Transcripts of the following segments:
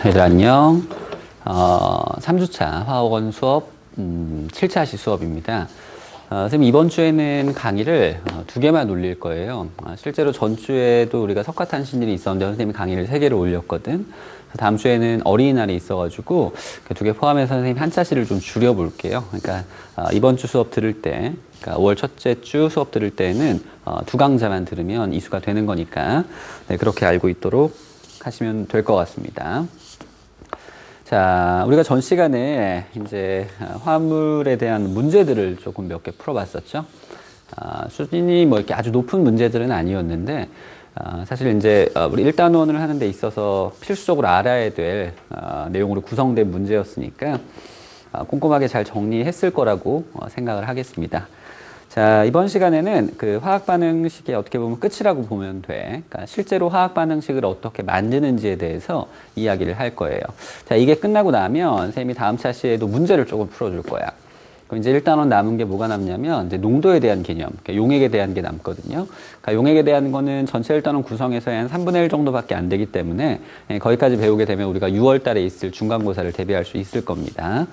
얘들 안녕. 3주차 화학원 수업 7차 시 수업입니다. 선생님 이번 주에는 강의를 2개만 올릴 거예요. 실제로 전주에도 우리가 석가탄신일이 있었는데 선생님이 강의를 3개를 올렸거든. 다음 주에는 어린이날이 있어가지고 그 2개 포함해서 선생님 한차시를 좀 줄여볼게요. 그러니까 이번 주 수업 들을 때, 그러니까 5월 첫째 주 수업 들을 때는 2강좌만 들으면 이수가 되는 거니까 네, 그렇게 알고 있도록 하시면 될 것 같습니다. 자, 우리가 전 시간에 이제 화합물에 대한 문제들을 조금 몇 개 풀어봤었죠. 수준이 뭐 이렇게 아주 높은 문제들은 아니었는데, 사실 이제 우리 1단원을 하는 데 있어서 필수적으로 알아야 될 내용으로 구성된 문제였으니까 꼼꼼하게 잘 정리했을 거라고 생각을 하겠습니다. 자, 이번 시간에는 그 화학 반응식이 어떻게 보면 끝이라고 보면 돼. 그러니까 실제로 화학 반응식을 어떻게 만드는지에 대해서 이야기를 할 거예요. 자, 이게 끝나고 나면 선생님이 다음 차시에도 문제를 조금 풀어줄 거야. 그럼 이제 1단원 남은 게 뭐가 남냐면 이제 농도에 대한 개념, 그러니까 용액에 대한 게 남거든요. 그러니까 용액에 대한 거는 전체 1단원 구성에서의 한 3분의 1 정도밖에 안 되기 때문에 거기까지 배우게 되면 우리가 6월 달에 있을 중간고사를 대비할 수 있을 겁니다.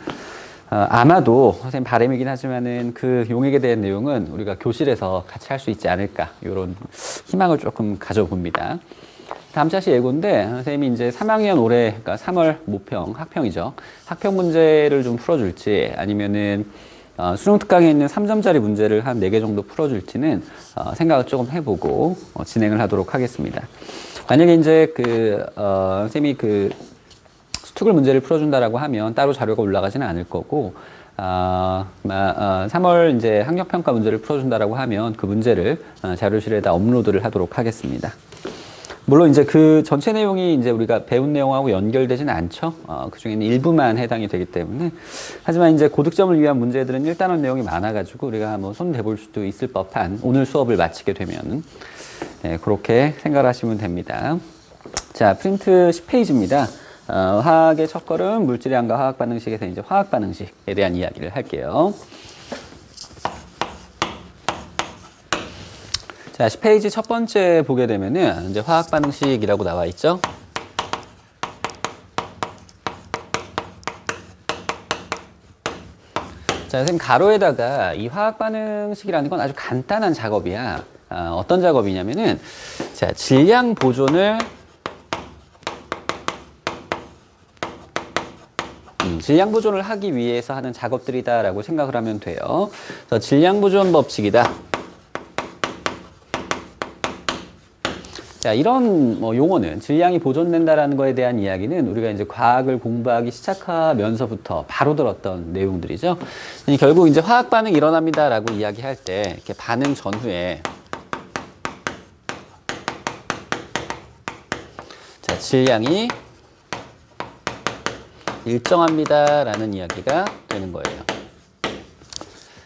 아마도 선생님 바람이긴 하지만은 그 용액에 대한 내용은 우리가 교실에서 같이 할 수 있지 않을까 이런 희망을 조금 가져봅니다. 다음 차시 예고인데 선생님이 이제 3학년 올해 그러니까 3월 모평 학평이죠. 학평 문제를 좀 풀어줄지 아니면은 수능 특강에 있는 3점짜리 문제를 한 4개 정도 풀어줄지는 생각을 조금 해보고 진행을 하도록 하겠습니다. 만약에 이제 선생님이 수특을 문제를 풀어준다라고 하면 따로 자료가 올라가지는 않을 거고, 3월 이제 학력평가 문제를 풀어준다라고 하면 그 문제를 자료실에다 업로드를 하도록 하겠습니다. 물론 이제 그 전체 내용이 이제 우리가 배운 내용하고 연결되지는 않죠. 그 중에는 일부만 해당이 되기 때문에. 하지만 이제 고득점을 위한 문제들은 1단원 내용이 많아가지고 우리가 뭐 손 대볼 수도 있을 법한 오늘 수업을 마치게 되면은, 네, 그렇게 생각을 하시면 됩니다. 자, 프린트 10페이지입니다. 화학의 첫걸음, 물질의 양과 화학 반응식에서 이제 화학 반응식에 대한 이야기를 할게요. 자, 10페이지 첫 번째 보게 되면은 이제 화학 반응식이라고 나와 있죠. 자, 선생님 가로에다가 이 화학 반응식이라는 건 아주 간단한 작업이야. 어떤 작업이냐면은 자, 질량 보존을 질량 보존을 하기 위해서 하는 작업들이다라고 생각을 하면 돼요. 그래서 질량 보존 법칙이다. 자, 이런 용어는 질량이 보존된다라는 거에 대한 이야기는 우리가 이제 과학을 공부하기 시작하면서부터 바로 들었던 내용들이죠. 결국 이제 화학 반응이 일어납니다라고 이야기할 때 이렇게 반응 전후에 자, 질량이 일정합니다라는 이야기가 되는 거예요.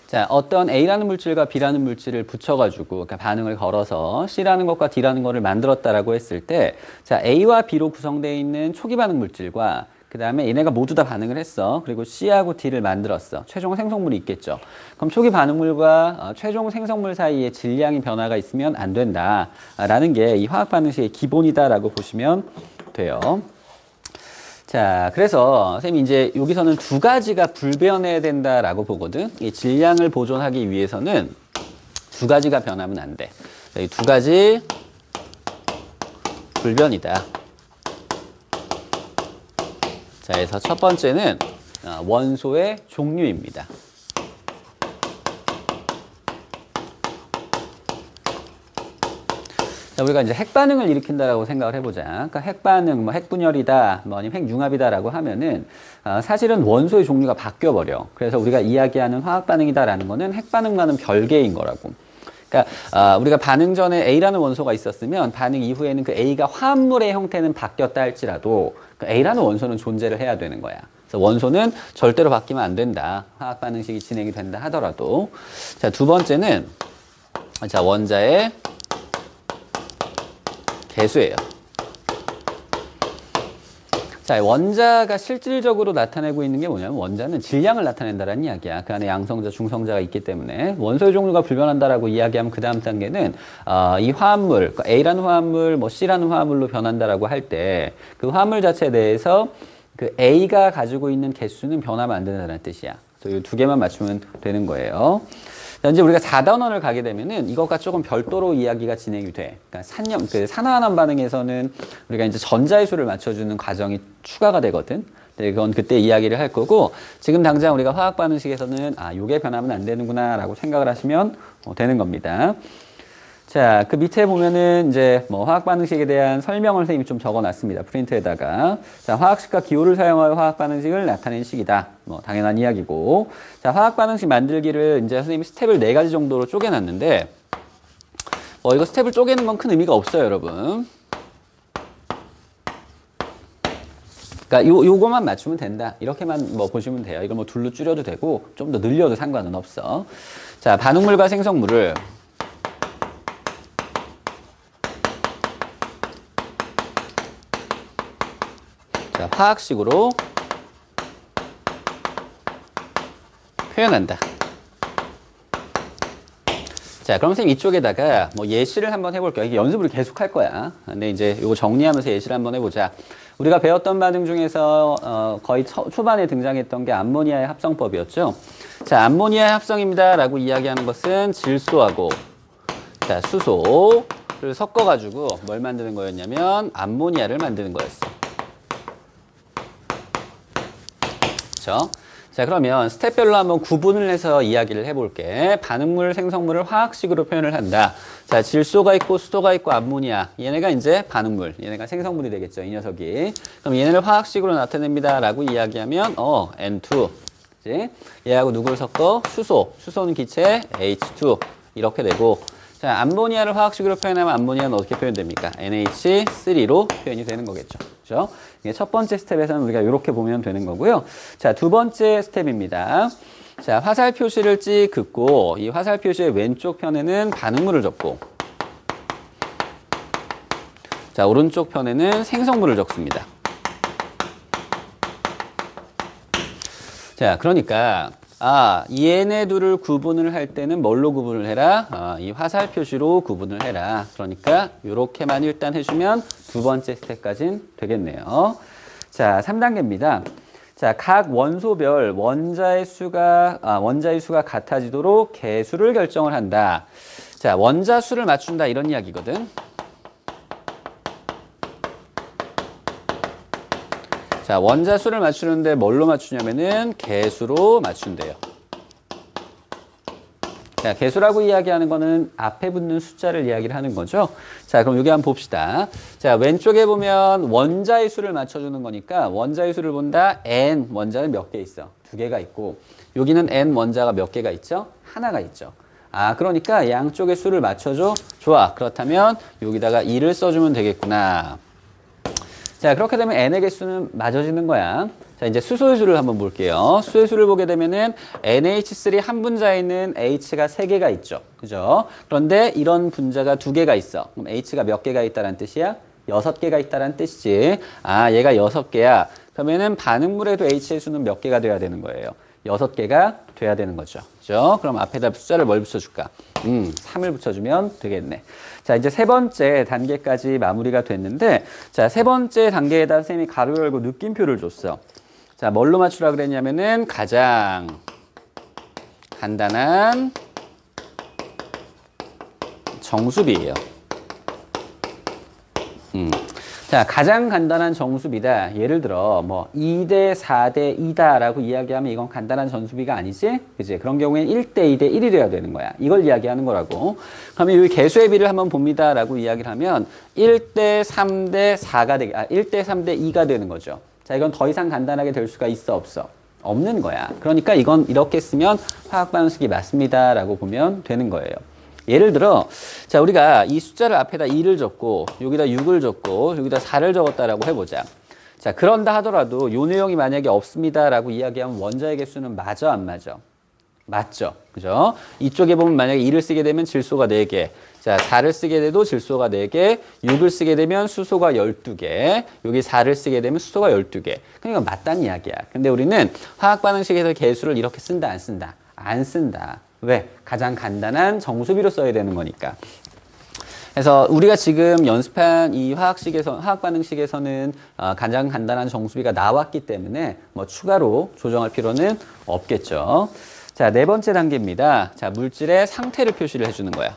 자, 어떤 A라는 물질과 B라는 물질을 붙여가지고 그러니까 반응을 걸어서 C라는 것과 D라는 것을 만들었다라고 했을 때, 자, A와 B로 구성되어 있는 초기 반응 물질과 그 다음에 얘네가 모두 다 반응을 했어. 그리고 C하고 D를 만들었어. 최종 생성물이 있겠죠. 그럼 초기 반응물과 최종 생성물 사이에 질량이 변화가 있으면 안 된다라는 게 이 화학 반응식의 기본이다라고 보시면 돼요. 자, 그래서 선생님이 이제 여기서는 2가지가 불변해야 된다라고 보거든. 이 질량을 보존하기 위해서는 2가지가 변하면 안 돼. 이 2가지 불변이다. 자, 그래서 첫 번째는 원소의 종류입니다. 자, 우리가 이제 핵반응을 일으킨다라고 생각을 해보자. 그러니까 핵반응, 뭐 핵분열이다, 뭐 아니면 핵융합이다라고 하면은 사실은 원소의 종류가 바뀌어버려. 그래서 우리가 이야기하는 화학반응이다라는 거는 핵반응과는 별개인 거라고. 그러니까 우리가 반응 전에 A라는 원소가 있었으면 반응 이후에는 그 A가 화합물의 형태는 바뀌었다 할지라도 그 A라는 원소는 존재를 해야 되는 거야. 그래서 원소는 절대로 바뀌면 안 된다. 화학 반응식이 진행이 된다 하더라도. 자, 두 번째는 자, 원자의 개수예요. 자, 원자가 실질적으로 나타내고 있는 게 뭐냐면 원자는 질량을 나타낸다라는 이야기야. 그 안에 양성자, 중성자가 있기 때문에 원소의 종류가 불변한다라고 이야기하면 그 다음 단계는 이 화합물, 그러니까 A라는 화합물, 뭐 C라는 화합물로 변한다라고 할 때 그 화합물 자체에 대해서 그 A가 가지고 있는 개수는 변하면 안 된다는 뜻이야. 그래서 이 두 개만 맞추면 되는 거예요. 자, 이제 우리가 4단원을 가게 되면은 이것과 조금 별도로 이야기가 진행이 돼. 그러니까 산화환원 반응에서는 우리가 이제 전자의 수를 맞춰주는 과정이 추가가 되거든. 네, 그건 그때 이야기를 할 거고, 지금 당장 우리가 화학 반응식에서는 요게 변하면 안 되는구나라고 생각을 하시면 되는 겁니다. 자, 그 밑에 보면은 이제 뭐 화학 반응식에 대한 설명을 선생님이 좀 적어 놨습니다. 프린트에다가. 자, 화학식과 기호를 사용하여 화학 반응식을 나타낸 식이다. 뭐 당연한 이야기고. 자, 화학 반응식 만들기를 이제 선생님이 스텝을 4가지 정도로 쪼개 놨는데 이거 스텝을 쪼개는 건 큰 의미가 없어요, 여러분. 그러니까 요거만 맞추면 된다. 이렇게만 뭐 보시면 돼요. 이걸 뭐 둘로 줄여도 되고 좀 더 늘려도 상관은 없어. 자, 반응물과 생성물을 자, 화학식으로 표현한다. 자, 그럼 선생님 이쪽에다가 뭐 예시를 한번 해볼게요. 이게 연습을 계속 할 거야. 근데 이제 이거 정리하면서 예시를 한번 해보자. 우리가 배웠던 반응 중에서 거의 초반에 등장했던 게 암모니아의 합성법이었죠. 자, 암모니아의 합성입니다 라고 이야기하는 것은 질소하고 자, 수소를 섞어가지고 뭘 만드는 거였냐면 암모니아를 만드는 거였어. 그렇죠? 자, 그러면 스텝별로 한번 구분을 해서 이야기를 해볼게. 반응물, 생성물을 화학식으로 표현을 한다. 자, 질소가 있고 수소가 있고 암모니아. 얘네가 이제 반응물, 얘네가 생성물이 되겠죠, 이 녀석이. 그럼 얘네를 화학식으로 나타냅니다 라고 이야기하면 N2. 그치? 얘하고 누구를 섞어? 수소. 수소는 기체 H2. 이렇게 되고, 자, 암모니아를 화학식으로 표현하면 암모니아는 어떻게 표현됩니까? NH3로 표현이 되는 거겠죠. 그죠? 이게 첫 번째 스텝에서는 우리가 이렇게 보면 되는 거고요. 자, 두 번째 스텝입니다. 자, 화살 표시를 찍 긋고 이 화살 표시의 왼쪽 편에는 반응물을 적고 자, 오른쪽 편에는 생성물을 적습니다. 자, 그러니까 얘네 둘을 구분을 할 때는 뭘로 구분을 해라? 이 화살 표시로 구분을 해라. 그러니까 이렇게만 일단 해주면 두 번째 스텝까지는 되겠네요. 자, 3단계입니다. 자, 각 원소별 원자의 수가 같아지도록 개수를 결정을 한다. 자, 원자 수를 맞춘다 이런 이야기거든. 자, 원자 수를 맞추는데 뭘로 맞추냐면은 개수로 맞춘대요. 자, 개수라고 이야기하는 거는 앞에 붙는 숫자를 이야기를 하는 거죠. 자, 그럼 여기 한번 봅시다. 자, 왼쪽에 보면 원자의 수를 맞춰주는 거니까 원자의 수를 본다. N 원자는 몇 개 있어? 2개가 있고 여기는 N 원자가 몇 개가 있죠? 하나가 있죠. 그러니까 양쪽의 수를 맞춰줘. 좋아. 그렇다면 여기다가 2를 써주면 되겠구나. 자, 그렇게 되면 N의 개수는 맞아지는 거야. 자, 이제 수소의 수를 한번 볼게요. 수소의 수를 보게 되면은 NH3 한 분자에는 H가 3개가 있죠. 그죠? 그런데 이런 분자가 2개가 있어. 그럼 H가 몇 개가 있다는 뜻이야? 6개가 있다는 뜻이지. 얘가 6개야. 그러면은 반응물에도 H의 수는 몇 개가 돼야 되는 거예요? 6개가 돼야 되는 거죠. 그죠? 그럼 앞에다 숫자를 뭘 붙여줄까? 3을 붙여주면 되겠네. 자, 이제 세 번째 단계까지 마무리가 됐는데, 자, 세 번째 단계에다 선생님이 가로 열고 느낌표를 줬어. 자, 뭘로 맞추라 그랬냐면은 가장 간단한 정수비예요. 자, 가장 간단한 정수비다. 예를 들어 뭐 2대 4대 2다 라고 이야기하면 이건 간단한 정수비가 아니지? 그치? 그런 경우에는 1대 2대 1이 돼야 되는 거야. 이걸 이야기하는 거라고. 그러면 여기 개수의 비를 한번 봅니다 라고 이야기를 하면 1대 3대 4가 1대 3대 2가 되는 거죠. 자, 이건 더 이상 간단하게 될 수가 있어 없어? 없는 거야. 그러니까 이건 이렇게 쓰면 화학 반응식이 맞습니다 라고 보면 되는 거예요. 예를 들어, 자, 우리가 이 숫자를 앞에다 2를 적고, 여기다 6을 적고, 여기다 4를 적었다라고 해보자. 자, 그런다 하더라도 요 내용이 만약에 없습니다라고 이야기하면 원자의 개수는 맞아, 안 맞아? 맞죠? 그죠? 이쪽에 보면 만약에 2를 쓰게 되면 질소가 4개. 자, 4를 쓰게 돼도 질소가 4개, 6을 쓰게 되면 수소가 12개, 여기 4를 쓰게 되면 수소가 12개. 그러니까 맞다는 이야기야. 근데 우리는 화학 반응식에서 개수를 이렇게 쓴다, 안 쓴다? 안 쓴다. 왜? 가장 간단한 정수비로 써야 되는 거니까. 그래서 우리가 지금 연습한 이 화학 반응식에서는 가장 간단한 정수비가 나왔기 때문에 뭐 추가로 조정할 필요는 없겠죠. 자, 네 번째 단계입니다. 자, 물질의 상태를 표시를 해주는 거야.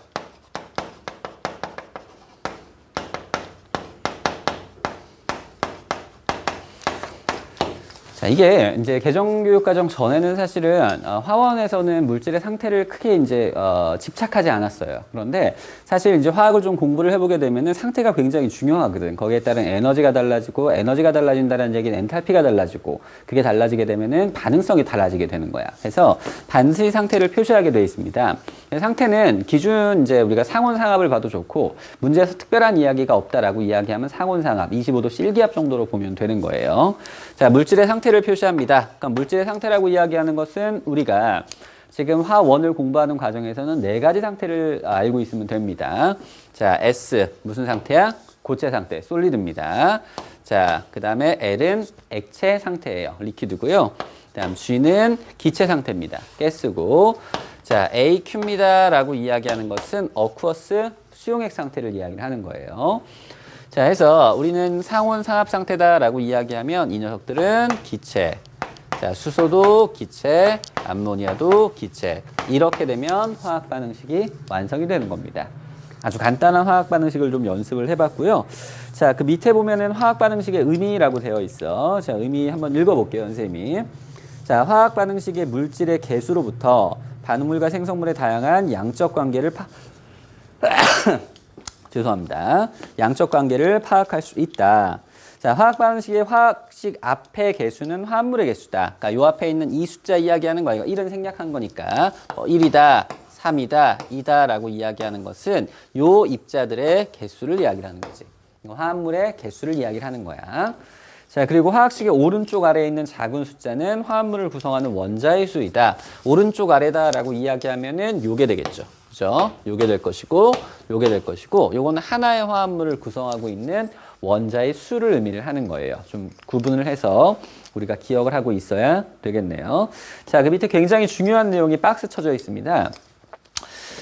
자, 이게 이제 개정교육과정 전에는 사실은 화원에서는 물질의 상태를 크게 이제 집착하지 않았어요. 그런데 사실 이제 화학을 좀 공부를 해보게 되면은 상태가 굉장히 중요하거든. 거기에 따른 에너지가 달라지고, 에너지가 달라진다는 얘기는 엔탈피가 달라지고, 그게 달라지게 되면은 반응성이 달라지게 되는 거야. 그래서 반드시 상태를 표시하게 되어 있습니다. 상태는 기준 이제 우리가 상온상압을 봐도 좋고, 문제에서 특별한 이야기가 없다라고 이야기하면 상온상압, 25도 실기압 정도로 보면 되는 거예요. 자, 물질의 상태를 표시합니다. 그러니까 물질의 상태라고 이야기하는 것은 우리가 지금 화원을 공부하는 과정에서는 4가지 상태를 알고 있으면 됩니다. 자, S 무슨 상태야? 고체 상태, 솔리드입니다. 자, 그 다음에 L은 액체 상태예요. 리퀴드고요. 그 다음 G는 기체 상태입니다. 가스고. 자, AQ입니다 라고 이야기하는 것은 어쿠어스 수용액 상태를 이야기를 하는 거예요. 자, 해서 우리는 상온 상압 상태다라고 이야기하면 이 녀석들은 기체. 자, 수소도 기체, 암모니아도 기체. 이렇게 되면 화학 반응식이 완성이 되는 겁니다. 아주 간단한 화학 반응식을 좀 연습을 해봤고요. 자, 그 밑에 보면은 화학 반응식의 의미라고 되어 있어. 자, 의미 한번 읽어볼게요, 선생님이. 자, 화학 반응식의 물질의 개수로부터 반응물과 생성물의 다양한 양적 관계를 죄송합니다. 양적 관계를 파악할 수 있다. 자, 화학 반응식의 화학식 앞의 개수는 화합물의 개수다. 그러니까 요 앞에 있는 이 숫자 이야기하는 거야. 이거 1은 생략한 거니까 1이다, 3이다, 2다라고 이야기하는 것은 요 입자들의 개수를 이야기를 하는 거지. 화합물의 개수를 이야기를 하는 거야. 자, 그리고 화학식의 오른쪽 아래에 있는 작은 숫자는 화합물을 구성하는 원자의 수이다. 오른쪽 아래다라고 이야기하면은 요게 되겠죠. 그죠? 요게 될 것이고, 요게 될 것이고, 요거는 하나의 화합물을 구성하고 있는 원자의 수를 의미를 하는 거예요. 좀 구분을 해서 우리가 기억을 하고 있어야 되겠네요. 자, 그 밑에 굉장히 중요한 내용이 박스 쳐져 있습니다.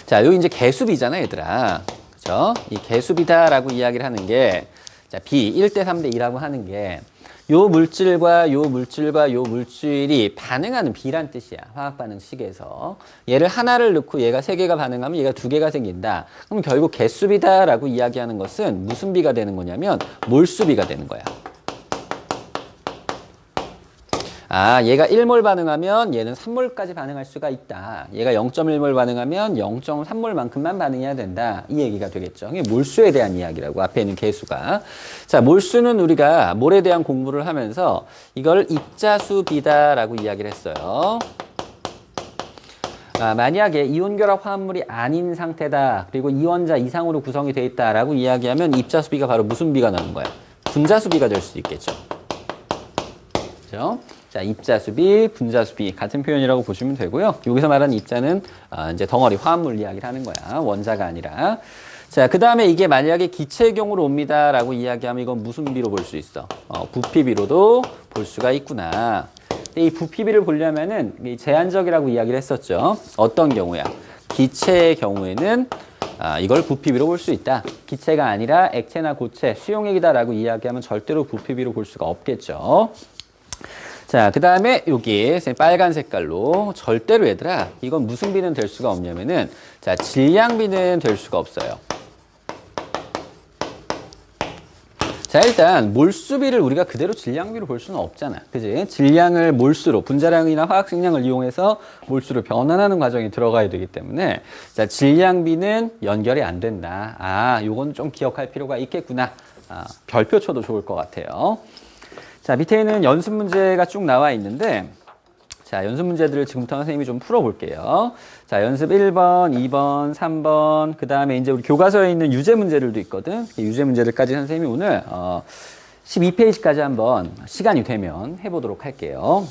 자, 요 이제 개수비잖아, 얘들아. 그죠? 이 개수비다라고 이야기를 하는 게, 자, B 1대 3대 2라고 하는 게, 요 물질과 요 물질과 요 물질이 반응하는 비란 뜻이야. 화학 반응식에서. 얘를 하나를 넣고 얘가 3개가 반응하면 얘가 2개가 생긴다. 그럼 결국 개수비다라고 이야기하는 것은 무슨 비가 되는 거냐면 몰수비가 되는 거야. 아, 얘가 1몰 반응하면 얘는 3몰까지 반응할 수가 있다. 얘가 0.1몰 반응하면 0.3몰만큼만 반응해야 된다. 이 얘기가 되겠죠. 이게 몰수에 대한 이야기라고, 앞에 있는 개수가. 자, 몰수는 우리가 몰에 대한 공부를 하면서 이걸 입자수비다라고 이야기를 했어요. 아, 만약에 이온결합 화합물이 아닌 상태다. 그리고 이원자 이상으로 구성이 되어 있다라고 이야기하면 입자수비가 바로 무슨 비가 나는 거야? 분자수비가 될 수도 있겠죠. 그죠? 자, 입자수비, 분자수비 같은 표현이라고 보시면 되고요. 여기서 말하는 입자는 이제 덩어리 화합물 이야기를 하는 거야. 원자가 아니라. 자, 그 다음에 이게 만약에 기체의 경우로 옵니다라고 이야기하면 이건 무슨 비로 볼 수 있어? 부피비로도 볼 수가 있구나. 근데 이 부피비를 보려면은 제한적이라고 이야기를 했었죠. 어떤 경우야? 기체의 경우에는 이걸 부피비로 볼 수 있다. 기체가 아니라 액체나 고체, 수용액이다라고 이야기하면 절대로 부피비로 볼 수가 없겠죠. 자, 그 다음에 여기 빨간 색깔로 절대로 얘들아, 이건 무슨 비는 될 수가 없냐면은, 자, 질량비는 될 수가 없어요. 자, 일단 몰수비를 우리가 그대로 질량비로 볼 수는 없잖아. 그지? 질량을 몰수로, 분자량이나 화학식량을 이용해서 몰수로 변환하는 과정이 들어가야 되기 때문에, 자, 질량비는 연결이 안 된다. 아, 요건 좀 기억할 필요가 있겠구나. 별표 쳐도 좋을 것 같아요. 자, 밑에는 연습 문제가 쭉 나와 있는데, 자, 연습 문제들을 지금부터 선생님이 좀 풀어볼게요. 자, 연습 1번, 2번, 3번, 그 다음에 이제 우리 교과서에 있는 유제 문제들도 있거든. 유제 문제들까지 선생님이 오늘 12페이지까지 한번 시간이 되면 해보도록 할게요.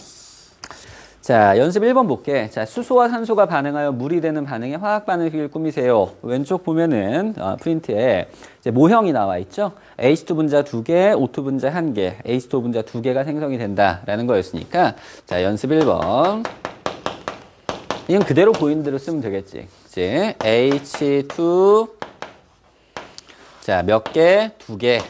자, 연습 1번 볼게. 자, 수소와 산소가 반응하여 물이 되는 반응의 화학 반응식을 꾸미세요. 왼쪽 보면은 프린트에 이제 모형이 나와 있죠. H2 분자 2개, O2 분자 1개, H2O 분자 2개가 생성이 된다라는 거였으니까 자, 연습 1번. 이건 그대로 보이는 대로 쓰면 되겠지. 그치? H2 자, 몇 개? 2개.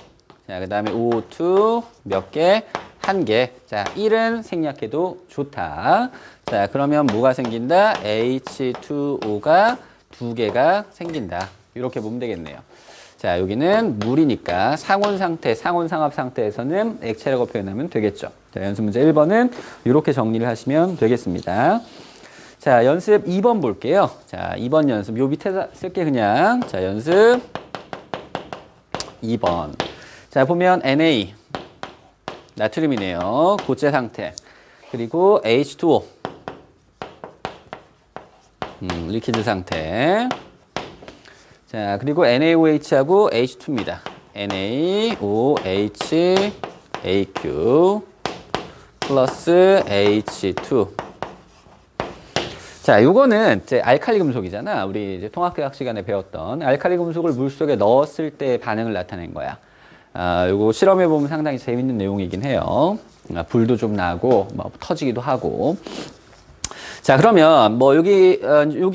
자, 그다음에 O2 몇 개? 1개. 자, 1은 생략해도 좋다. 자, 그러면 뭐가 생긴다? H2O가 2개가 생긴다. 이렇게 보면 되겠네요. 자, 여기는 물이니까 상온 상태, 상온 상압 상태에서는 액체라고 표현하면 되겠죠. 자, 연습 문제 1번은 이렇게 정리를 하시면 되겠습니다. 자, 연습 2번 볼게요. 자, 2번 연습. 요 밑에다 쓸게 그냥. 자, 연습 2번. 자, 보면 Na 나트륨이네요. 고체 상태. 그리고 H2O 리퀴드 상태. 자, 그리고 NaOH하고 H2입니다. NaOH AQ 플러스 H2. 자, 요거는 이제 알칼리 금속이잖아. 우리 이제 통합계학 시간에 배웠던 알칼리 금속을 물 속에 넣었을 때 반응을 나타낸 거야. 요거 실험해 보면 상당히 재밌는 내용이긴 해요. 불도 좀 나고 뭐 터지기도 하고. 자, 그러면 뭐 여기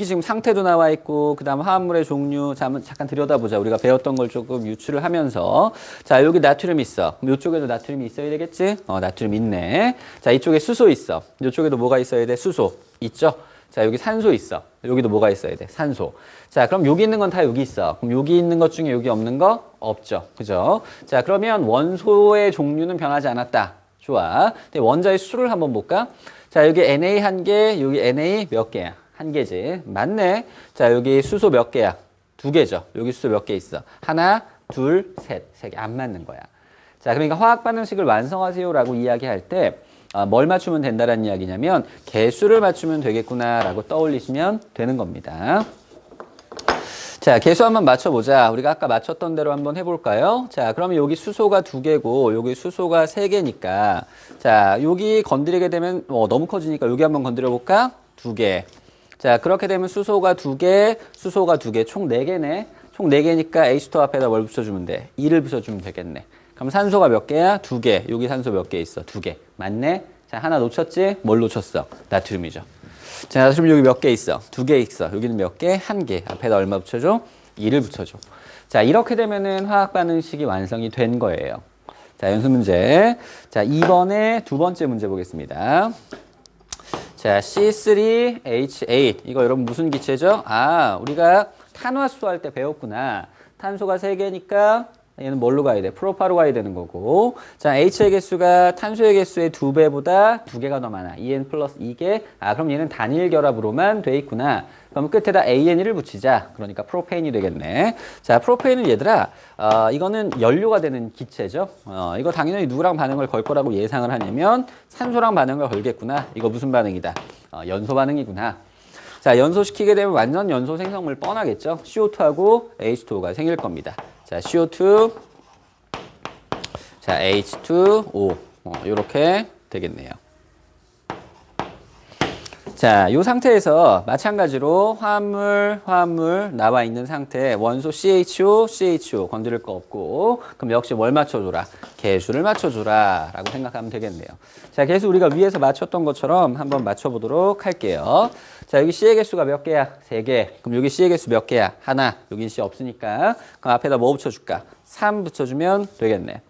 지금 상태도 나와 있고 그다음 화합물의 종류 잠깐 들여다보자. 우리가 배웠던 걸 조금 유추를 하면서 자, 여기 나트륨 있어. 그럼 이쪽에도 나트륨이 있어야 되겠지? 나트륨 있네. 자, 이쪽에 수소 있어. 이쪽에도 뭐가 있어야 돼? 수소 있죠? 자, 여기 산소 있어. 여기도 뭐가 있어야 돼? 산소. 자, 그럼 여기 있는 건 다 여기 있어. 그럼 여기 있는 것 중에 여기 없는 거? 없죠. 그죠? 자, 그러면 원소의 종류는 변하지 않았다. 좋아. 근데 원자의 수를 한번 볼까? 자, 여기 Na 1개, 여기 Na 몇 개야? 1개지. 맞네. 자, 여기 수소 몇 개야? 2개죠. 여기 수소 몇 개 있어? 하나, 둘, 셋. 3개. 안 맞는 거야. 자, 그러니까 화학 반응식을 완성하세요라고 이야기할 때 뭘 맞추면 된다라는 이야기냐면 개수를 맞추면 되겠구나라고 떠올리시면 되는 겁니다. 자, 개수 한번 맞춰보자. 우리가 아까 맞췄던 대로 한번 해볼까요? 자, 그러면 여기 수소가 2개고 여기 수소가 3개니까 자, 여기 건드리게 되면 너무 커지니까 여기 한번 건드려 볼까? 2개. 자, 그렇게 되면 수소가 2개, 수소가 2개, 총 4개네. 총 4개니까 H2 앞에다 뭘 붙여주면 돼? 2를 붙여주면 되겠네. 그럼 산소가 몇 개야? 2개. 여기 산소 몇 개 있어? 2개. 맞네? 자, 하나 놓쳤지? 뭘 놓쳤어? 나트륨이죠. 자, 나트륨 여기 몇 개 있어? 2개 있어. 여기는 몇 개? 1개. 앞에다 얼마 붙여줘? 2를 붙여줘. 자, 이렇게 되면은 화학 반응식이 완성이 된 거예요. 자, 연습 문제. 자, 2번의 두 번째 문제 보겠습니다. 자, C3H8. 이거 여러분 무슨 기체죠? 우리가 탄화수 할 때 배웠구나. 탄소가 3개니까 얘는 뭘로 가야 돼? 프로파로 가야 되는 거고. 자, H의 개수가 탄소의 개수의 2배보다 2개가 더 많아. En 플러스 2개. 그럼 얘는 단일 결합으로만 돼 있구나. 그럼 끝에다 AN을 붙이자. 그러니까 프로페인이 되겠네. 자, 프로페인은 얘들아, 이거는 연료가 되는 기체죠. 이거 당연히 누구랑 반응을 걸 거라고 예상을 하냐면 산소랑 반응을 걸겠구나. 이거 무슨 반응이다? 연소 반응이구나. 자, 연소시키게 되면 완전 연소 생성물 뻔하겠죠? CO2하고 H2O가 생길 겁니다. 자, CO2, 자, H2O. 요렇게 되겠네요. 자, 이 상태에서 마찬가지로 화합물 나와 있는 상태 원소 CHO 건드릴 거 없고 그럼 역시 뭘 맞춰줘라? 개수를 맞춰줘라 라고 생각하면 되겠네요. 자, 개수 우리가 위에서 맞췄던 것처럼 한번 맞춰보도록 할게요. 자, 여기 C의 개수가 몇 개야? 3개. 그럼 여기 C의 개수 몇 개야? 하나. 여긴 C 없으니까 그럼 앞에다 뭐 붙여줄까? 3 붙여주면 되겠네.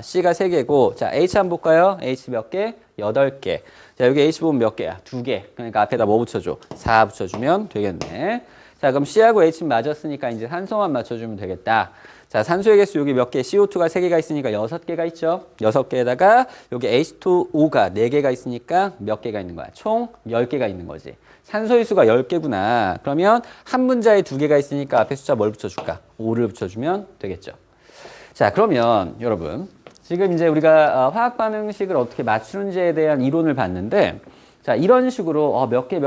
C가 3개고 자, H 한번 볼까요? H 몇 개? 8개. 자, 여기 H 보면 몇 개야? 2개. 그러니까 앞에다 뭐 붙여줘? 4 붙여주면 되겠네. 자, 그럼 C하고 H는 맞았으니까 이제 산소만 맞춰주면 되겠다. 자, 산소의 개수 여기 몇 개? CO2가 3개가 있으니까 6개가 있죠? 6개에다가 여기 H2O가 4개가 있으니까 몇 개가 있는 거야? 총 10개가 있는 거지. 산소의 수가 10개구나. 그러면 한 분자에 2개가 있으니까 앞에 숫자 뭘 붙여줄까? 5를 붙여주면 되겠죠. 자, 그러면 여러분 지금 이제 우리가 화학 반응식을 어떻게 맞추는지에 대한 이론을 봤는데 자, 이런 식으로 몇 개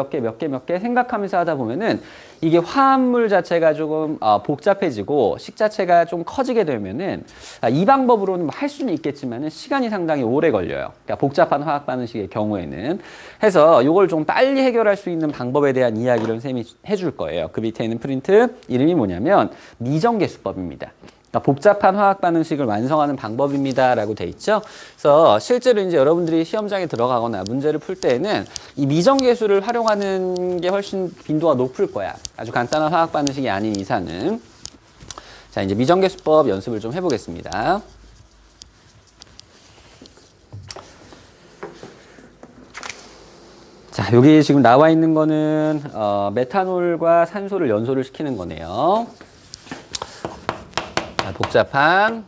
생각하면서 하다 보면은 이게 화합물 자체가 조금 복잡해지고 식 자체가 좀 커지게 되면은 이 방법으로는 할 수는 있겠지만은 시간이 상당히 오래 걸려요. 그러니까 복잡한 화학 반응식의 경우에는. 해서 이걸 좀 빨리 해결할 수 있는 방법에 대한 이야기를 선생님이 해줄 거예요. 그 밑에 있는 프린트 이름이 뭐냐면 미정계수법입니다. 그러니까 복잡한 화학 반응식을 완성하는 방법입니다라고 돼 있죠. 그래서 실제로 이제 여러분들이 시험장에 들어가거나 문제를 풀 때에는 이 미정계수를 활용하는 게 훨씬 빈도가 높을 거야. 아주 간단한 화학 반응식이 아닌 이상은. 자, 이제 미정계수법 연습을 좀 해보겠습니다. 자, 여기 지금 나와 있는 거는 메탄올과 산소를 연소를 시키는 거네요. 복잡한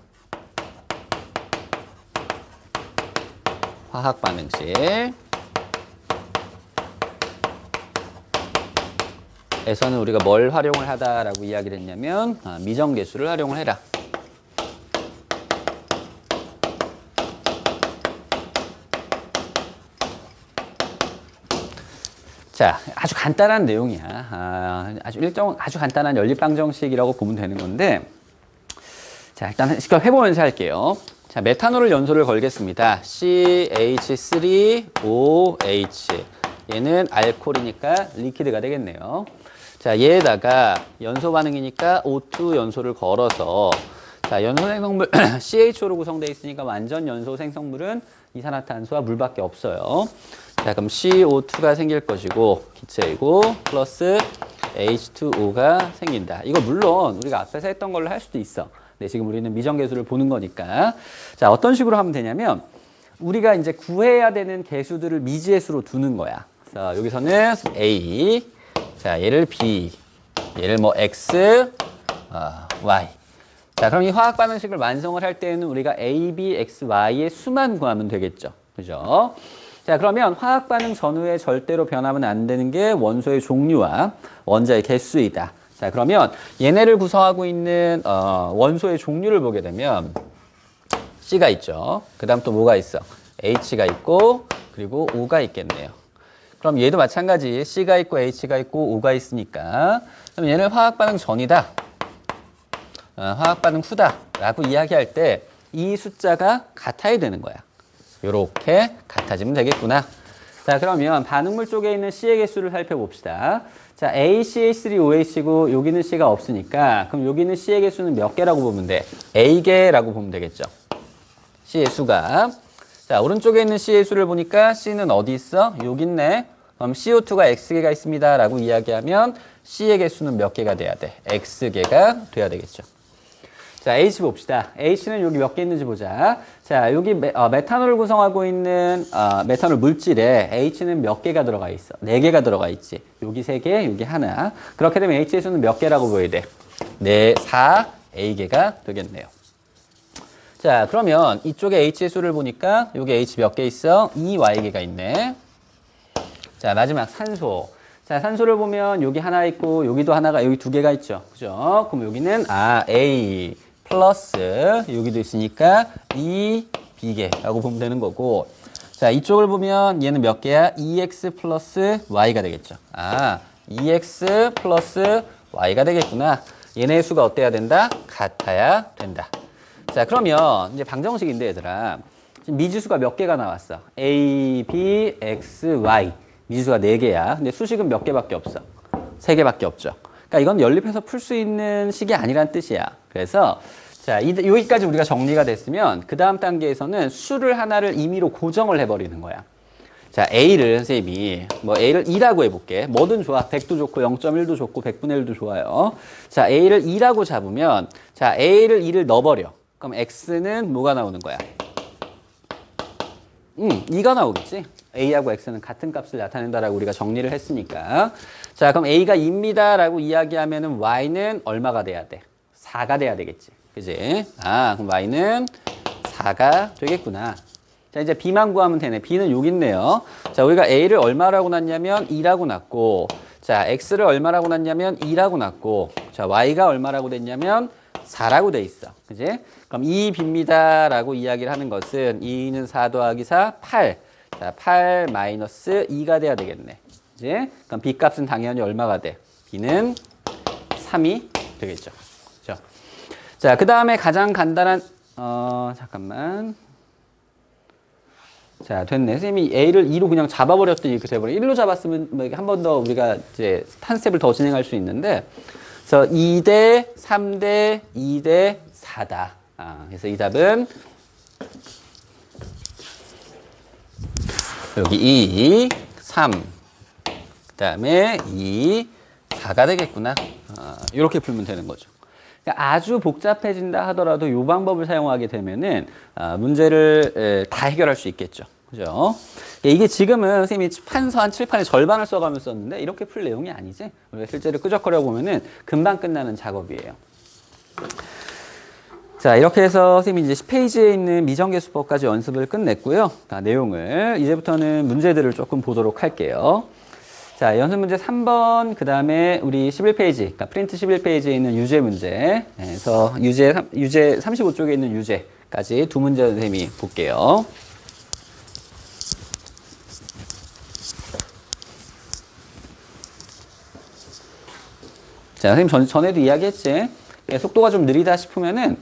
화학 반응식 에서는 우리가 뭘 활용을 하다라고 이야기를 했냐면 미정계수를 활용을 해라. 자, 아주 간단한 내용이야. 아주 간단한 연립방정식이라고 보면 되는 건데, 자, 일단 직접 해보면서 할게요. 자, 메탄올을 연소를 걸겠습니다. CH3OH. 얘는 알코올이니까 리퀴드가 되겠네요. 자, 얘에다가 연소 반응이니까 O2 연소를 걸어서, 자, 연소 생성물 CHO로 구성되어 있으니까 완전 연소 생성물은 이산화탄소와 물밖에 없어요. 자, 그럼 CO2가 생길 것이고, 기체이고, 플러스 H2O가 생긴다. 이거 물론 우리가 앞에서 했던 걸로 할 수도 있어. 네, 지금 우리는 미정계수를 보는 거니까. 자, 어떤 식으로 하면 되냐면, 우리가 이제 구해야 되는 계수들을 미지의수로 두는 거야. 자, 여기서는 A, 자, 얘를 B, 얘를 뭐 X, Y. 자, 그럼 이 화학 반응식을 완성을 할 때는 우리가 A, B, X, Y의 수만 구하면 되겠죠. 그죠? 자, 그러면 화학 반응 전후에 절대로 변하면 안 되는 게 원소의 종류와 원자의 개수이다. 자, 그러면 얘네를 구성하고 있는 원소의 종류를 보게 되면 C가 있죠. 그 다음 또 뭐가 있어? H가 있고 그리고 O가 있겠네요. 그럼 얘도 마찬가지 C가 있고 H가 있고 O가 있으니까 그럼 얘는 화학 반응 전이다. 화학 반응 후다 라고 이야기할 때 이 숫자가 같아야 되는 거야. 요렇게 같아지면 되겠구나. 자, 그러면 반응물 쪽에 있는 C의 개수를 살펴봅시다. 자, ACH3OH고 여기는 C가 없으니까 그럼 여기는 C의 개수는 몇 개라고 보면 돼? A개라고 보면 되겠죠. C의 수가. 자, 오른쪽에 있는 C의 수를 보니까 C는 어디 있어? 여기 있네. 그럼 CO2가 X개가 있습니다 라고 이야기하면 C의 개수는 몇 개가 돼야 돼? X개가 돼야 되겠죠. 자, H 봅시다. H는 여기 몇 개 있는지 보자. 자, 여기 메탄올을 구성하고 있는 메탄올 물질에 H는 몇 개가 들어가 있어? 4개가 들어가 있지. 여기 3개, 여기 하나. 그렇게 되면 H의 수는 몇 개라고 보여야 돼? 4A개가 되겠네요. 자, 그러면 이쪽에 H의 수를 보니까 여기 H 몇 개 있어? 2Y개가 있네. 자, 마지막 산소. 자, 산소를 보면 여기 하나 있고 여기도 하나가 여기 2개가 있죠. 그죠? 그럼 여기는 A 플러스 여기도 있으니까 2B개라고 보면 되는 거고. 자, 이쪽을 보면 얘는 몇 개야? 2X 플러스 Y가 되겠죠. 2X 플러스 Y가 되겠구나. 얘네의 수가 어때야 된다? 같아야 된다. 자, 그러면 이제 방정식인데 얘들아. 지금 미지수가 몇 개가 나왔어? A, B, X, Y. 미지수가 4개야. 근데 수식은 몇 개밖에 없어? 3개밖에 없죠. 그러니까 이건 연립해서 풀 수 있는 식이 아니란 뜻이야. 그래서 자, 여기까지 우리가 정리가 됐으면 그 다음 단계에서는 수를 하나를 임의로 고정을 해버리는 거야. 자, A를 선생님이 뭐 A를 2라고 해볼게. 뭐든 좋아. 100도 좋고 0.1도 좋고 100분의 1도 좋아요. 자, A를 2라고 잡으면 자, A를 2를 넣어버려. 그럼 X는 뭐가 나오는 거야? 2가 나오겠지. A하고 X는 같은 값을 나타낸다라고 우리가 정리를 했으니까. 자, 그럼 A가 2입니다라고 이야기하면은 Y는 얼마가 돼야 돼? 4가 돼야 되겠지. 그지? 그럼 Y는 4가 되겠구나. 자, 이제 B만 구하면 되네. B는 여기 있네요. 자, 우리가 A를 얼마라고 놨냐면 2라고 놨고, 자, X를 얼마라고 놨냐면 2라고 놨고, 자, Y가 얼마라고 됐냐면 4라고 돼 있어. 그지? 그럼 2B입니다라고 이야기를 하는 것은 2는 4 더하기 4, 8. 자, 8 마이너스 2가 돼야 되겠네. 이제 그럼 B 값은 당연히 얼마가 돼? B는 3이 되겠죠. 그죠? 자, 그 다음에 가장 간단한 잠깐만. 자, 됐네. 선생님이 A를 2로 그냥 잡아버렸더니 이렇게 돼버려. 1로 잡았으면 한 번 더 우리가 이제 한 스텝을 더 진행할 수 있는데, 그래서 2대 3대 2대 4다. 그래서 이 답은 여기 2, 3, 그 다음에 2, 4가 되겠구나. 이렇게 풀면 되는 거죠. 아주 복잡해진다 하더라도 이 방법을 사용하게 되면은 문제를 다 해결할 수 있겠죠. 그죠? 이게 지금은 선생님이 판서 한 칠판의 절반을 써가면서 썼는데 이렇게 풀 내용이 아니지. 우리가 실제로 끄적거려 보면은 금방 끝나는 작업이에요. 자, 이렇게 해서 선생님이 이제 10페이지에 있는 미정계수법까지 연습을 끝냈고요. 내용을 이제부터는 문제들을 조금 보도록 할게요. 자, 연습 문제 3번, 그 다음에 우리 11페이지, 그러니까 프린트 11페이지에 있는 유제 문제, 그래서 유제 35쪽에 있는 유제까지 두 문제 선생님이 볼게요. 자, 선생님 전에도 이야기했지? 속도가 좀 느리다 싶으면은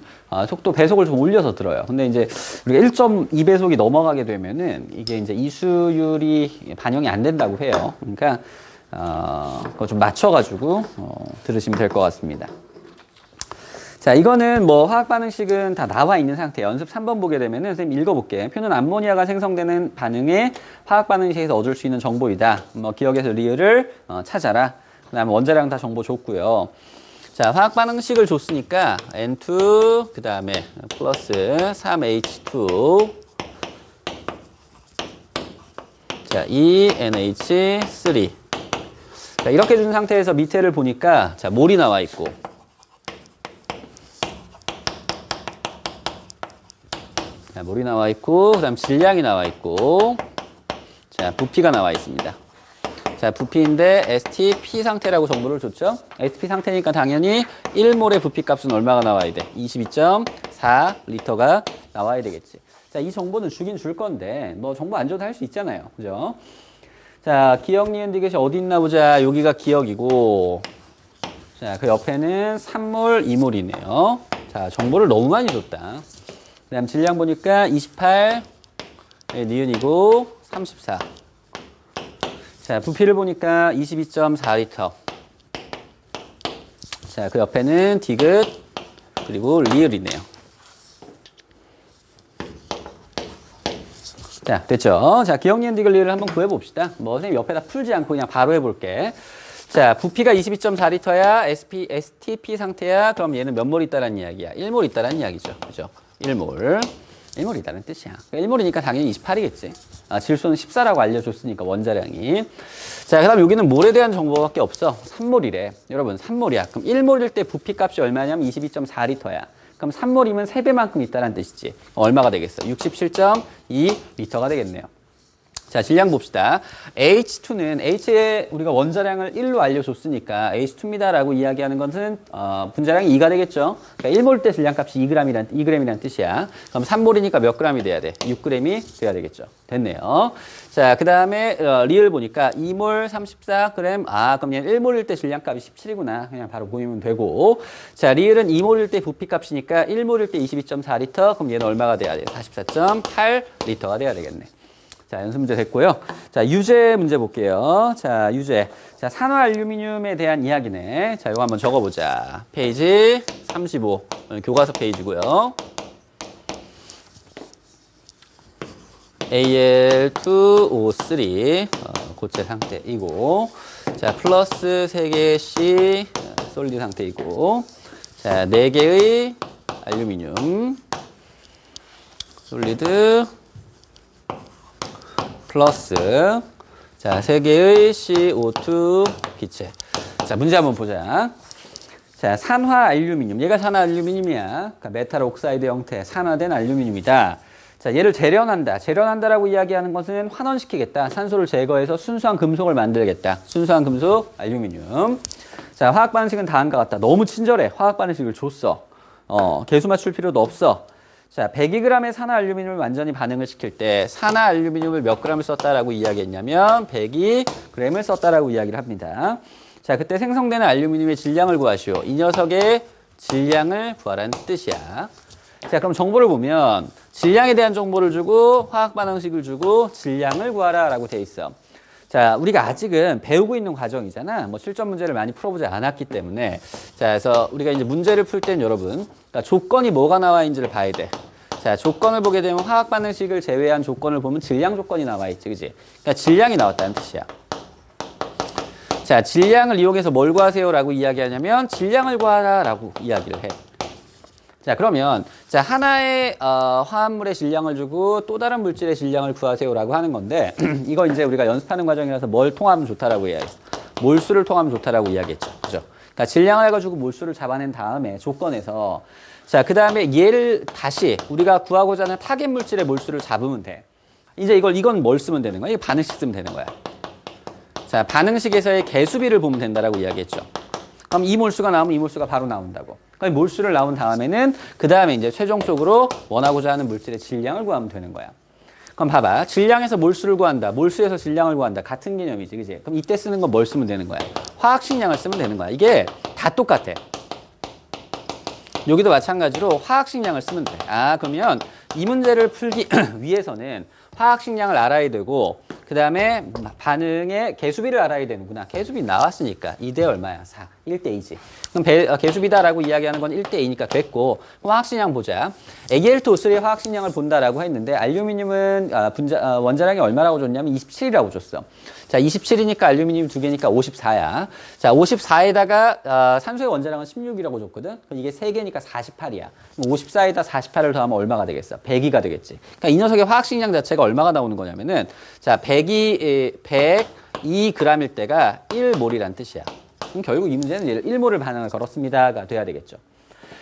속도 배속을 좀 올려서 들어요. 근데 이제 우리가 1.2배속이 넘어가게 되면은 이게 이제 이수율이 반영이 안 된다고 해요. 그러니까 그거 좀 맞춰가지고 들으시면 될 것 같습니다. 자, 이거는 뭐 화학 반응식은 다 나와 있는 상태. 연습 3번 보게 되면은 선생님 읽어볼게. 표는 암모니아가 생성되는 반응에 화학 반응식에서 얻을 수 있는 정보이다. 뭐 기억에서 리을을 찾아라. 그다음에 원자량 다 정보 줬고요. 자, 화학 반응식을 줬으니까 N2, 그 다음에 플러스 3H2, 자, 2NH3. 자, 이렇게 준 상태에서 밑에를 보니까, 자, 몰이 나와 있고, 자, 몰이 나와 있고, 그 다음 질량이 나와 있고, 자, 부피가 나와 있습니다. 자, 부피인데 STP 상태라고 정보를 줬죠. STP 상태니까 당연히 1몰의 부피 값은 얼마가 나와야 돼? 22.4리터가 나와야 되겠지. 자, 이 정보는 주긴 줄 건데 뭐 정보 안 줘도 할 수 있잖아요. 그죠? 자, 기억, 니은, 디귿이 어디 있나 보자. 여기가 기억이고, 자, 그 옆에는 3몰, 2몰이네요. 자, 정보를 너무 많이 줬다. 그 다음 질량 보니까 28, 니은이고 34. 자, 부피를 보니까 22.4리터. 자, 그 옆에는 디귿, 그리고 리을이네요. 자, 됐죠? 자, 기억, 니은, 디귿, 리을을 한번 구해봅시다. 뭐, 선생님 옆에다 풀지 않고 그냥 바로 해볼게. 자, 부피가 22.4리터야, STP 상태야. 그럼 얘는 몇 몰 있다라는 이야기야? 1몰 있다라는 이야기죠. 그죠? 1몰. 1몰 있다는 뜻이야. 1몰이니까 당연히 28이겠지. 질소는 14라고 알려줬으니까 원자량이. 자, 그 다음 여기는 몰에 대한 정보밖에 없어. 3몰이래. 여러분, 3몰이야. 그럼 1몰일 때 부피값이 얼마냐면 22.4리터야. 그럼 3몰이면 3배만큼 있다는 뜻이지. 얼마가 되겠어? 67.2리터가 되겠네요. 자, 질량 봅시다. H2는 H의 우리가 원자량을 1로 알려줬으니까 H2입니다라고 이야기하는 것은 분자량이 2가 되겠죠. 그러니까 1몰 때 질량값이 2g이란 뜻이야. 그럼 3몰이니까 몇 g이 돼야 돼? 6g이 돼야 되겠죠. 됐네요. 자, 그 다음에 리을 보니까 2몰 34g. 그럼 얘는 1몰일 때 질량값이 17이구나. 그냥 바로 보이면 되고. 자, 리을은 2몰일 때 부피값이니까 1몰일 때 22.4리터. 그럼 얘는 얼마가 돼야 돼? 44.8리터가 돼야 되겠네. 자, 연습 문제 됐고요. 자, 유제 문제 볼게요. 자, 유제. 자, 산화알루미늄에 대한 이야기네. 자, 이거 한번 적어보자. 페이지 35. 교과서 페이지고요. Al2O3 고체 상태이고, 자, 플러스 3개의 C 솔리 상태이고, 자, 4개의 알루미늄 솔리드 플러스, 자, 3개의 CO2 기체. 자, 문제 한번 보자. 자, 산화 알루미늄. 얘가 산화 알루미늄이야. 그러니까 메탈 옥사이드 형태, 산화된 알루미늄이다. 자, 얘를 재련한다. 재련한다라고 이야기하는 것은 환원시키겠다. 산소를 제거해서 순수한 금속을 만들겠다. 순수한 금속 알루미늄. 자, 화학 반응식은 다음과 같다. 너무 친절해. 화학 반응식을 줬어. 개수 맞출 필요도 없어. 자, 102g의 산화알루미늄을 완전히 반응을 시킬 때 산화알루미늄을 몇 g을 썼다라고 이야기했냐면 102g을 썼다라고 이야기를 합니다. 자, 그때 생성되는 알루미늄의 질량을 구하시오. 이 녀석의 질량을 구하라는 뜻이야. 자, 그럼 정보를 보면 질량에 대한 정보를 주고 화학 반응식을 주고 질량을 구하라라고 돼 있어. 자, 우리가 아직은 배우고 있는 과정이잖아. 뭐 실전 문제를 많이 풀어보지 않았기 때문에. 자, 그래서 우리가 이제 문제를 풀 땐 여러분, 그러니까 조건이 뭐가 나와 있는지를 봐야 돼. 자, 조건을 보게 되면 화학 반응식을 제외한 조건을 보면 질량 조건이 나와 있지, 그지? 그러니까 질량이 나왔다는 뜻이야. 자, 질량을 이용해서 뭘 구하세요라고 이야기하냐면 질량을 구하라라고 이야기를 해. 자, 그러면 자, 하나의 화합물의 질량을 주고 또 다른 물질의 질량을 구하세요라고 하는 건데 이거 이제 우리가 연습하는 과정이라서 뭘 통하면 좋다라고 이야기했어. 몰수를 통하면 좋다라고 이야기했죠. 그죠? 그러니까 질량을 해가지고 몰수를 잡아낸 다음에 조건에서 자, 그 다음에 얘를 다시 우리가 구하고자 하는 타겟 물질의 몰수를 잡으면 돼. 이제 이건 뭘 쓰면 되는 거야? 이거 반응식 쓰면 되는 거야. 자, 반응식에서의 개수비를 보면 된다라고 이야기했죠. 그럼 이 몰수가 나오면 이 몰수가 바로 나온다고. 그럼 몰수를 나온 다음에는 그 다음에 이제 최종적으로 원하고자 하는 물질의 질량을 구하면 되는 거야. 그럼 봐봐. 질량에서 몰수를 구한다. 몰수에서 질량을 구한다. 같은 개념이지, 그지? 그럼 이때 쓰는 건 뭘 쓰면 되는 거야? 화학식량을 쓰면 되는 거야. 이게 다 똑같아. 여기도 마찬가지로 화학식량을 쓰면 돼. 아, 그러면 이 문제를 풀기 위해서는 화학식량을 알아야 되고 그 다음에 반응의 개수비를 알아야 되는구나. 개수비 나왔으니까 2대 얼마야? 4. 1대 2지. 그럼 개수비다라고 이야기하는 건 1대 2니까 됐고 그럼 화학식량 보자. Ag2O3의 화학식량을 본다라고 했는데 알루미늄은 원자량이 얼마라고 줬냐면 27이라고 줬어. 자, 27이니까 알루미늄 2개니까 54야. 자, 54에다가 산소의 원자량은 16이라고 줬거든. 그럼 이게 3개니까 48이야. 54에다 48을 더하면 얼마가 되겠어? 102가 되겠지. 그러니까 이 녀석의 화학식량 자체가 얼마가 나오는 거냐면은 자, 102g일 때가 1몰이란 뜻이야. 그럼 결국 이 문제는 1몰을 반응을 걸었습니다가 돼야 되겠죠.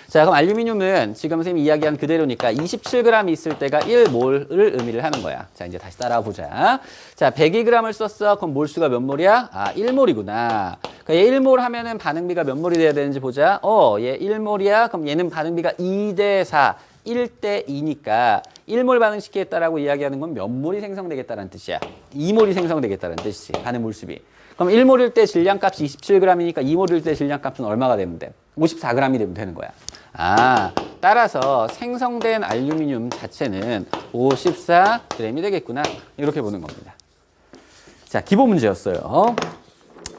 자, 그럼 알루미늄은 지금 선생님이 이야기한 그대로니까 27g 있을 때가 1몰을 의미를 하는 거야. 자, 이제 다시 따라보자. 자, 102g을 썼어. 그럼 몰수가 몇 몰이야? 아, 1몰이구나. 그러니까 얘 1몰 하면은 반응비가 몇 몰이 돼야 되는지 보자. 얘 1몰이야. 그럼 얘는 반응비가 2대 4, 1대 2니까 1몰 반응시키겠다라고 이야기하는 건 몇 몰이 생성되겠다는 뜻이야. 2몰이 생성되겠다는 뜻이지. 반응 몰수비. 그럼 1몰일 때 질량값이 27g이니까 2몰일 때 질량값은 얼마가 되면 돼? 54g이 되면 되는 거야. 아, 따라서 생성된 알루미늄 자체는 54g이 되겠구나. 이렇게 보는 겁니다. 자, 기본 문제였어요.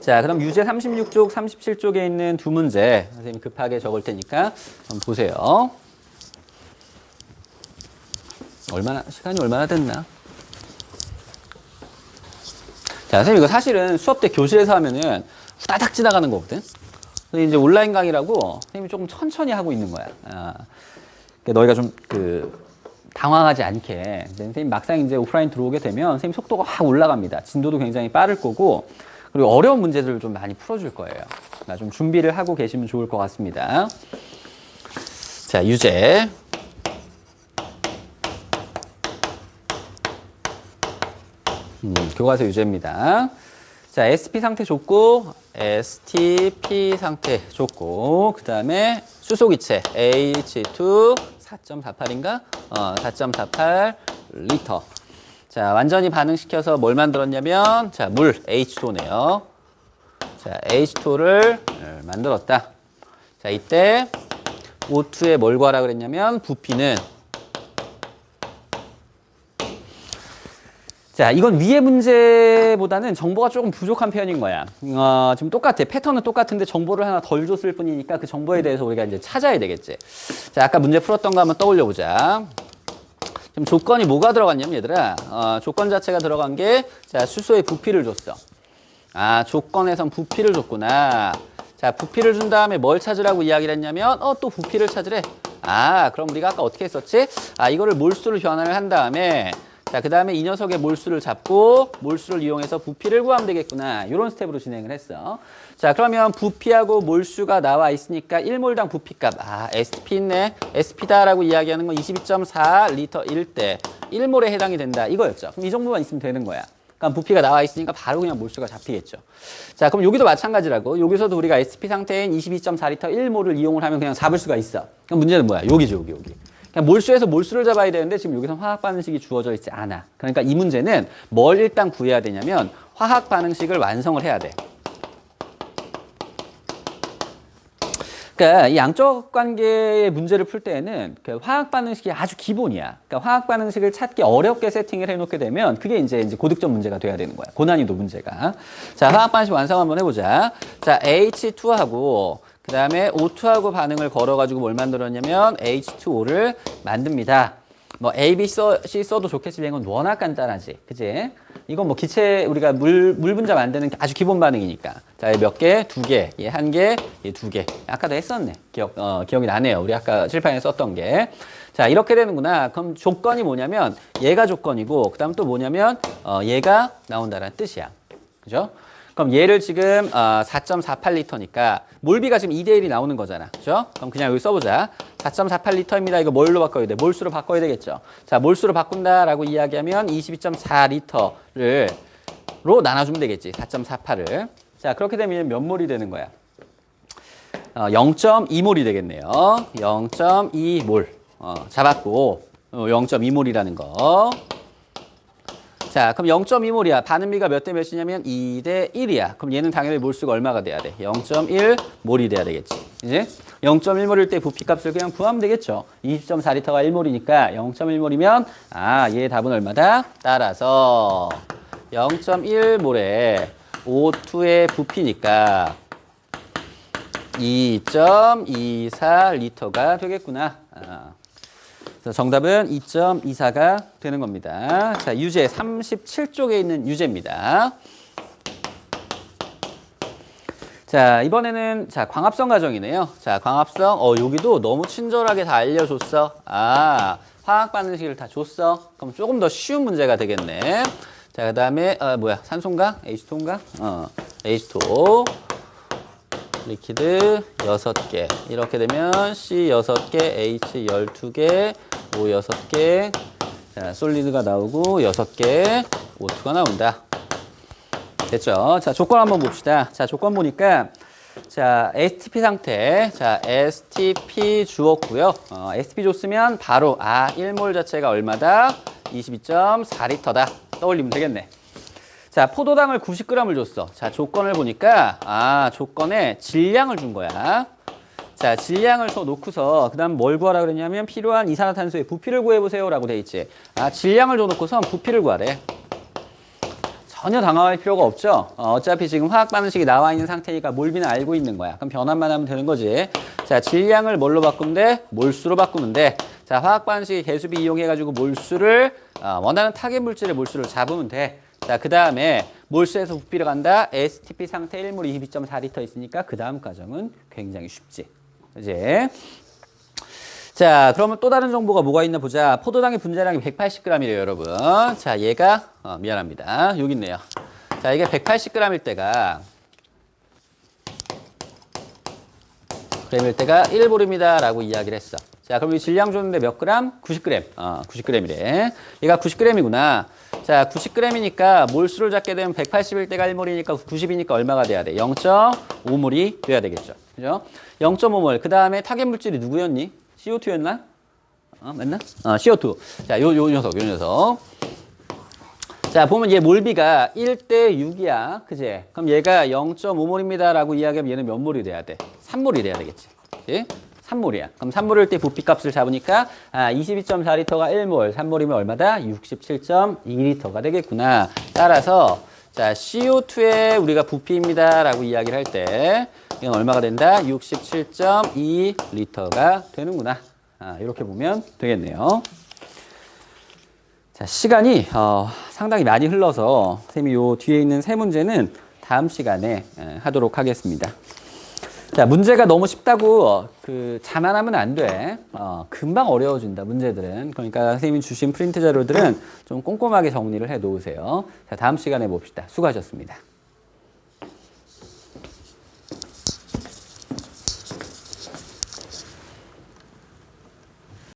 자, 그럼 유제 36쪽, 37쪽에 있는 두 문제 선생님이 급하게 적을 테니까 한번 보세요. 시간이 얼마나 됐나? 자, 선생님 이거 사실은 수업 때 교실에서 하면은 후다닥 지나가는 거거든? 근데 이제 온라인 강의라고 선생님이 조금 천천히 하고 있는 거야. 그러니까 너희가 좀 당황하지 않게. 선생님 막상 이제 오프라인 들어오게 되면 선생님 속도가 확 올라갑니다. 진도도 굉장히 빠를 거고, 그리고 어려운 문제들을 좀 많이 풀어줄 거예요. 그러니까 좀 준비를 하고 계시면 좋을 것 같습니다. 자, 유제. 교과서 유제입니다. 자, SP 상태 좋고, STP 상태 좋고, 그 다음에 수소기체 H2 4.48인가? 4.48 리터. 자, 완전히 반응시켜서 뭘 만들었냐면, 자, 물 H2O네요. 자, H2O를 만들었다. 자, 이때 O2에 뭘 구하라 그랬냐면, 부피는 자, 이건 위의 문제보다는 정보가 조금 부족한 표현인 거야. 지금 똑같아. 패턴은 똑같은데 정보를 하나 덜 줬을 뿐이니까 그 정보에 대해서 우리가 이제 찾아야 되겠지. 자, 아까 문제 풀었던 거 한번 떠올려 보자. 지금 조건이 뭐가 들어갔냐면 얘들아, 조건 자체가 들어간 게, 자, 수소의 부피를 줬어. 아, 조건에선 부피를 줬구나. 자, 부피를 준 다음에 뭘 찾으라고 이야기를 했냐면, 또 부피를 찾으래. 아, 그럼 우리가 아까 어떻게 했었지? 아, 이거를 몰수를 변환을 한 다음에, 자, 그 다음에 이 녀석의 몰수를 잡고 몰수를 이용해서 부피를 구하면 되겠구나. 이런 스텝으로 진행을 했어. 자, 그러면 부피하고 몰수가 나와 있으니까 1몰당 부피값. 아, SP 있네. SP다라고 이야기하는 건 22.4 리터 1대 1몰에 해당이 된다. 이거였죠. 그럼 이 정도만 있으면 되는 거야. 그럼 부피가 나와 있으니까 바로 그냥 몰수가 잡히겠죠. 자, 그럼 여기도 마찬가지라고. 여기서도 우리가 SP 상태인 22.4리터 1몰을 이용을 하면 그냥 잡을 수가 있어. 그럼 문제는 뭐야? 여기죠, 여기. 그냥 몰수에서 몰수를 잡아야 되는데 지금 여기서 화학 반응식이 주어져 있지 않아. 그러니까 이 문제는 뭘 일단 구해야 되냐면 화학 반응식을 완성을 해야 돼. 그러니까 이 양적 관계의 문제를 풀 때에는 그 화학 반응식이 아주 기본이야. 그러니까 화학 반응식을 찾기 어렵게 세팅을 해놓게 되면 그게 이제 고득점 문제가 돼야 되는 거야. 고난이도 문제가. 자, 화학 반응식 완성 한번 해보자. 자, H2하고 그 다음에 O2하고 반응을 걸어가지고 뭘 만들었냐면 H2O를 만듭니다. 뭐 A, B, C 써도 좋겠지만 이건 워낙 간단하지. 그치? 이건 뭐 기체 우리가 물 분자 만드는 아주 기본 반응이니까. 자, 몇 개? 두 개. 얘 한 개, 얘 두 개. 아까도 했었네. 기억이 나네요. 우리 아까 칠판에 썼던 게. 자, 이렇게 되는구나. 그럼 조건이 뭐냐면 얘가 조건이고 그다음 또 뭐냐면 얘가 나온다는 뜻이야. 그죠? 그럼 얘를 지금 4.48리터니까 몰비가 지금 2대1이 나오는 거잖아. 그죠? 그럼 그냥 여기 써보자. 4.48리터입니다. 이거 뭘로 바꿔야 돼? 몰수로 바꿔야 되겠죠. 자, 몰수로 바꾼다라고 이야기하면 22.4리터를 로 나눠주면 되겠지. 4.48을. 자, 그렇게 되면 몇 몰이 되는 거야? 0.2몰이 되겠네요. 0.2몰. 잡았고 0.2몰이라는 거. 자, 그럼 0.2몰이야. 반응비가 몇 대 몇이냐면 2대 1이야. 그럼 얘는 당연히 몰수가 얼마가 돼야 돼? 0.1몰이 돼야 되겠지. 이제 0.1몰일 때 부피값을 그냥 구하면 되겠죠. 20.4리터가 1몰이니까 0.1몰이면 얘 답은 얼마다? 따라서 0.1몰에 O2의 부피니까 2.24리터가 되겠구나. 그래서 정답은 2.24가 되는 겁니다. 자, 유제 37쪽에 있는 유제입니다. 자, 이번에는 자, 광합성 가정이네요. 자, 광합성 여기도 너무 친절하게 다 알려줬어. 화학 반응식을 다 줬어. 그럼 조금 더 쉬운 문제가 되겠네. 자, 그다음에 산소인가? H2인가? H2O. 리퀴드 6개. 이렇게 되면 C 6개, H 12개, O 6개. 자, 솔리드가 나오고 6개, O2가 나온다. 됐죠? 자, 조건 한번 봅시다. 자, 조건 보니까 자, STP 상태. 자, STP 주었고요. STP 줬으면 바로 1몰 자체가 얼마다? 22.4리터다. 떠올리면 되겠네. 자, 포도당을 90g을 줬어. 자, 조건을 보니까 조건에 질량을 준 거야. 자, 질량을 줘 놓고서 그다음 뭘 구하라 그랬냐면 필요한 이산화탄소의 부피를 구해보세요라고 돼 있지. 질량을 줘 놓고서 부피를 구하래. 전혀 당황할 필요가 없죠. 어차피 지금 화학 반응식이 나와 있는 상태니까 몰비는 알고 있는 거야. 그럼 변환만 하면 되는 거지. 자, 질량을 뭘로 바꾸면 돼? 몰수로 바꾸면 돼. 자, 화학 반응식 개수비 이용해가지고 몰수를 원하는 타겟 물질의 몰수를 잡으면 돼. 자, 그 다음에 몰수에서 부피를 간다. STP 상태 1몰 22.4리터 있으니까 그 다음 과정은 굉장히 쉽지. 그지? 자, 그러면 또 다른 정보가 뭐가 있나 보자. 포도당의 분자량이 180g이래요, 여러분. 자, 얘가 미안합니다. 여기 있네요. 자, 이게 180g일 때가 1몰입니다 라고 이야기를 했어. 자, 그럼 이 질량 줬는데 몇 그램? 90g. 90g이래. 얘가 90g이구나. 자, 90g이니까 몰수를 잡게 되면 180일 때가 1몰이니까 90이니까 얼마가 돼야 돼? 0.5몰이 돼야 되겠죠. 그죠? 0.5몰. 그 다음에 타겟 물질이 누구였니? CO2였나? 맞나? CO2. 자, 요 녀석. 자, 보면 얘 몰비가 1대 6이야. 그지? 그럼 얘가 0.5몰입니다 라고 이야기하면 얘는 몇 몰이 돼야 돼? 3몰이 돼야 되겠지. 그치? 3몰이야. 그럼 3몰일 때 부피값을 잡으니까 22.4리터가 1몰, 3몰이면 얼마다? 67.2리터가 되겠구나. 따라서 자, CO2의 우리가 부피입니다 라고 이야기를 할 때 이건 얼마가 된다? 67.2리터가 되는구나. 이렇게 보면 되겠네요. 자, 시간이 상당히 많이 흘러서 선생님이 요 뒤에 있는 세 문제는 다음 시간에 하도록 하겠습니다. 자, 문제가 너무 쉽다고 자만하면 안 돼. 금방 어려워진다, 문제들은. 그러니까 선생님이 주신 프린트 자료들은 좀 꼼꼼하게 정리를 해 놓으세요. 자, 다음 시간에 봅시다. 수고하셨습니다.